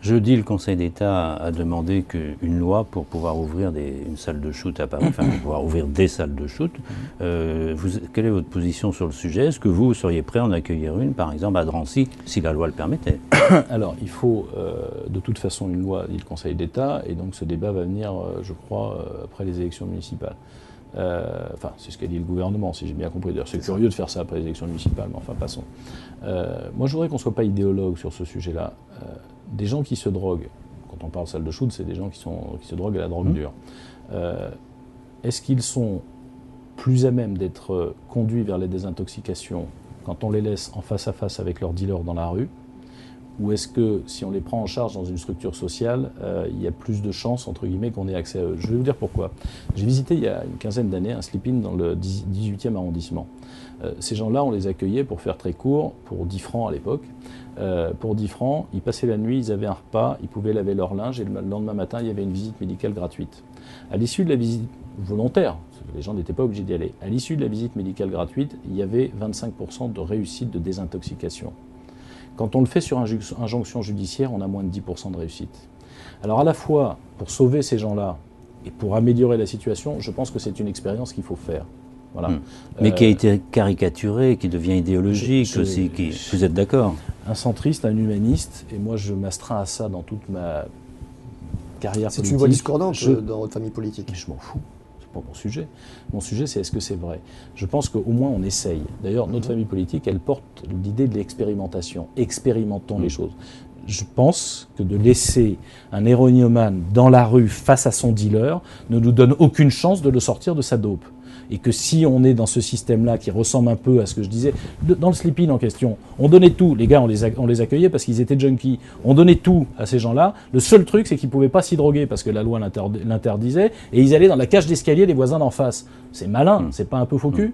Jeudi, le Conseil d'État a demandé une loi pour pouvoir ouvrir une salle de shoot à Paris, enfin pour pouvoir ouvrir des salles de shoot. Quelle est votre position sur le sujet? Est-ce que vous seriez prêt à en accueillir une, par exemple, à Drancy, si la loi le permettait? Alors, il faut de toute façon une loi, dit le Conseil d'État, et donc ce débat va venir, je crois, après les élections municipales. Enfin, c'est ce qu'a dit le gouvernement, si j'ai bien compris. D'ailleurs, c'est curieux de faire ça après les élections municipales, mais enfin, passons. Moi, je voudrais qu'on ne soit pas idéologue sur ce sujet-là. Des gens qui se droguent, quand on parle salle de shoot, c'est des gens qui se droguent à la drogue dure. Est-ce qu'ils sont plus à même d'être conduits vers les désintoxications quand on les laisse en face à face avec leurs dealers dans la rue? Ou est-ce que, si on les prend en charge dans une structure sociale, il y a plus de chances, entre guillemets, qu'on ait accès à eux? Je vais vous dire pourquoi. J'ai visité, il y a une quinzaine d'années, un sleep-in dans le 18e arrondissement. Ces gens-là, on les accueillait, pour faire très court, pour 10 francs à l'époque. Pour 10 francs, ils passaient la nuit, ils avaient un repas, ils pouvaient laver leur linge, et le lendemain matin, il y avait une visite médicale gratuite. À l'issue de la visite volontaire, les gens n'étaient pas obligés d'y aller, à l'issue de la visite médicale gratuite, il y avait 25% de réussite de désintoxication. Quand on le fait sur injonction judiciaire, on a moins de 10% de réussite. Alors à la fois, pour sauver ces gens-là et pour améliorer la situation, je pense que c'est une expérience qu'il faut faire. Voilà. Mais qui a été caricaturée, qui devient idéologique aussi. Vous êtes d'accord? Un centriste, un humaniste, et moi je m'astreins à ça dans toute ma carrière politique. C'est une voix discordante dans votre famille politique. Je m'en fous. Pas mon sujet. Mon sujet, c'est est-ce que c'est vrai? Je pense qu'au moins on essaye. D'ailleurs, notre famille politique, elle porte l'idée de l'expérimentation. Expérimentons les choses. Je pense que de laisser un héroïnomane dans la rue face à son dealer ne nous donne aucune chance de le sortir de sa dope. Et que si on est dans ce système-là qui ressemble un peu à ce que je disais, dans le sleep-in en question, on donnait tout, les gars on les accueillait parce qu'ils étaient junkies, on donnait tout à ces gens-là, le seul truc c'est qu'ils ne pouvaient pas s'y droguer parce que la loi l'interdisait, et ils allaient dans la cage d'escalier des voisins d'en face. C'est malin, c'est pas un peu faux cul?